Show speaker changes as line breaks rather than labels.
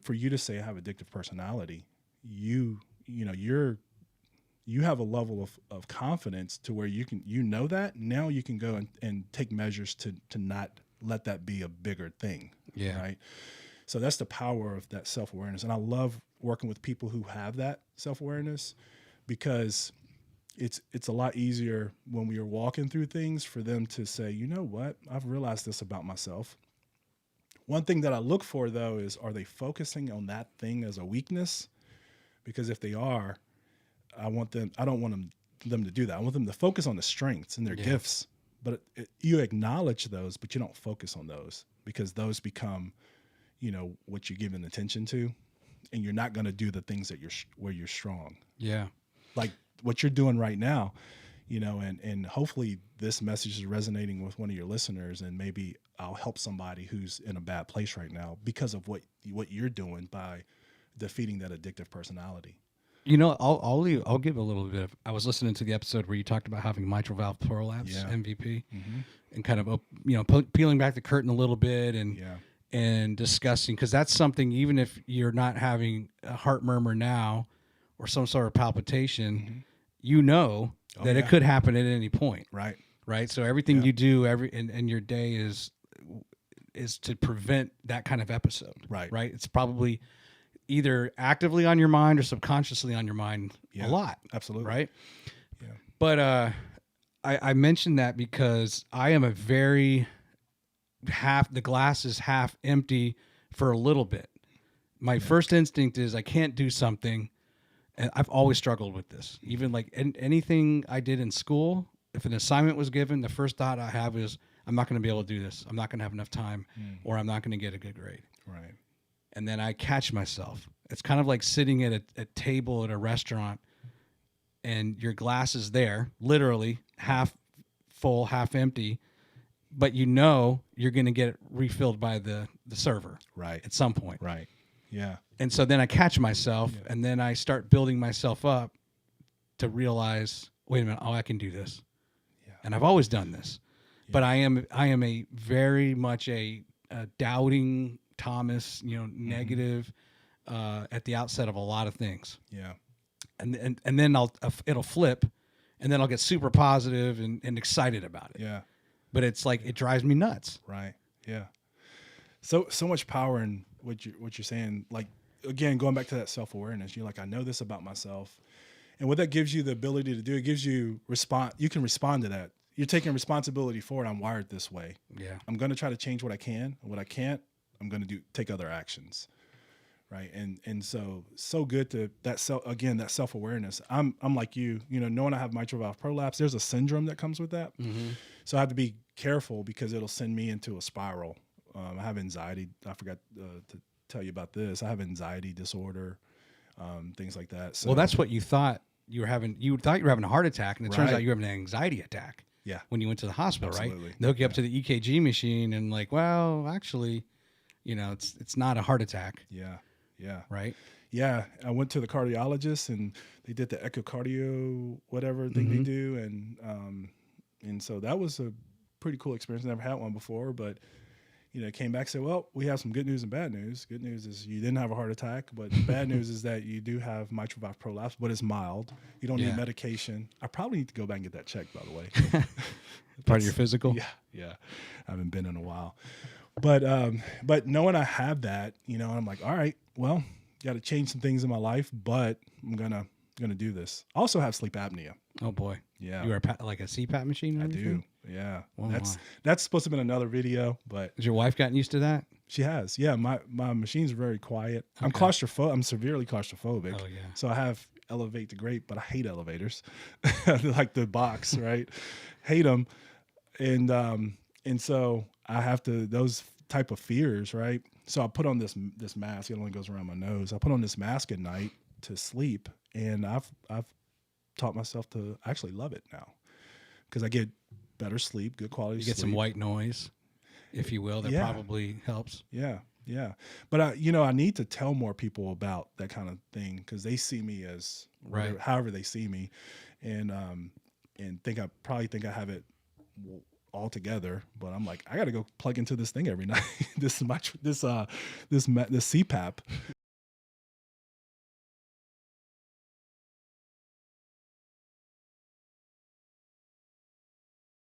for you to say I have addictive personality, you have a level of confidence to where you know that now you can go and take measures to not let that be a bigger thing.
Yeah.
Right. So that's the power of that self-awareness. And I love working with people who have that self-awareness, because it's a lot easier when we are walking through things for them to say, you know what, I've realized this about myself. One thing that I look for though is, are they focusing on that thing as a weakness? Because if they are, I don't want them to do that. I want them to focus on the strengths and their gifts, but you acknowledge those, but you don't focus on those, because those become, what you're giving attention to, and you're not going to do the things that where you're strong.
Yeah.
Like what you're doing right now, and hopefully this message is resonating with one of your listeners, and maybe I'll help somebody who's in a bad place right now because of what you're doing by defeating that addictive personality.
I'll give a little bit of. I was listening to the episode where you talked about having mitral valve prolapse, MVP, and kind of peeling back the curtain a little bit and discussing, because that's something, even if you're not having a heart murmur now or some sort of palpitation, that it could happen at any point. Right. So everything you do in your day is to prevent that kind of episode. Right. It's probably either actively on your mind or subconsciously on your mind a lot.
Absolutely.
Right.
Yeah.
But I mentioned that because I am a very the glass is half empty for a little bit. My first instinct is I can't do something. And I've always struggled with this. Even like anything I did in school, if an assignment was given, the first thought I have is, I'm not going to be able to do this. I'm not going to have enough time, or I'm not going to get a good grade.
Right.
And then I catch myself. It's kind of like sitting at a table at a restaurant, and your glass is there, literally half full, half empty, but you're going to get it refilled by the server at some point.
Right. Yeah.
And so then I catch myself, and then I start building myself up to realize, wait a minute, I can do this. Yeah. And I've always done this. Yeah. But I am a very much a doubting Thomas, negative at the outset of a lot of things.
Yeah.
And then it'll flip, and then I'll get super positive and excited about it.
Yeah.
But it's like it drives me nuts.
Right. Yeah. So much power in what you're saying. Like, again, going back to that self-awareness, you're like, I know this about myself. And what that gives you the ability to do, it gives you you can respond to that. You're taking responsibility for it. I'm wired this way.
Yeah.
I'm going to try to change what I can. What I can't, I'm going to take other actions. Right. And so good to that self-awareness. I'm like you, knowing I have mitral valve prolapse, there's a syndrome that comes with that. Mm-hmm. So I have to be careful, because it'll send me into a spiral. I have anxiety. I forgot to tell you about this. I have anxiety disorder, things like that. So,
well, that's what you thought you were having. You thought you were having a heart attack, and it turns out you were having an anxiety attack.
Yeah.
When you went to the hospital,
Absolutely.
Right? They hook you up to the EKG machine, and like, well, actually, it's not a heart attack.
Yeah. Yeah.
Right.
Yeah. I went to the cardiologist, and they did the echocardio, whatever thing they do. And so that was a pretty cool experience. Never had one before, but came back and said, well, we have some good news and bad news. Good news is you didn't have a heart attack, but the bad news is that you do have mitral valve prolapse, but it's mild. You don't need medication. I probably need to go back and get that checked, by the way.
Part of your physical?
Yeah. Yeah. I haven't been in a while. But knowing I have that, I'm like, all right, well, got to change some things in my life, but I'm going to do this. I also have sleep apnea.
Oh boy.
Yeah.
You wear like a CPAP machine?
I do. Yeah.
Oh,
that's supposed to have been another video, but
has your wife gotten used to that?
She has. Yeah. My machine's very quiet. Okay. I'm claustrophobic. I'm severely claustrophobic.
Oh yeah.
So I have elevate to great, but I hate elevators. Like the box, right? Hate them. And so I have those type of fears, right? So I put on this mask. It only goes around my nose. I put on this mask at night to sleep, and I've taught myself to actually love it now, because I get better sleep, good quality sleep.
You get some white noise, if you will. That probably helps.
Yeah, yeah. But I need to tell more people about that kind of thing, because they see me as however they see me, and think I have it altogether, but I'm like, I got to go plug into this thing every night. This CPAP.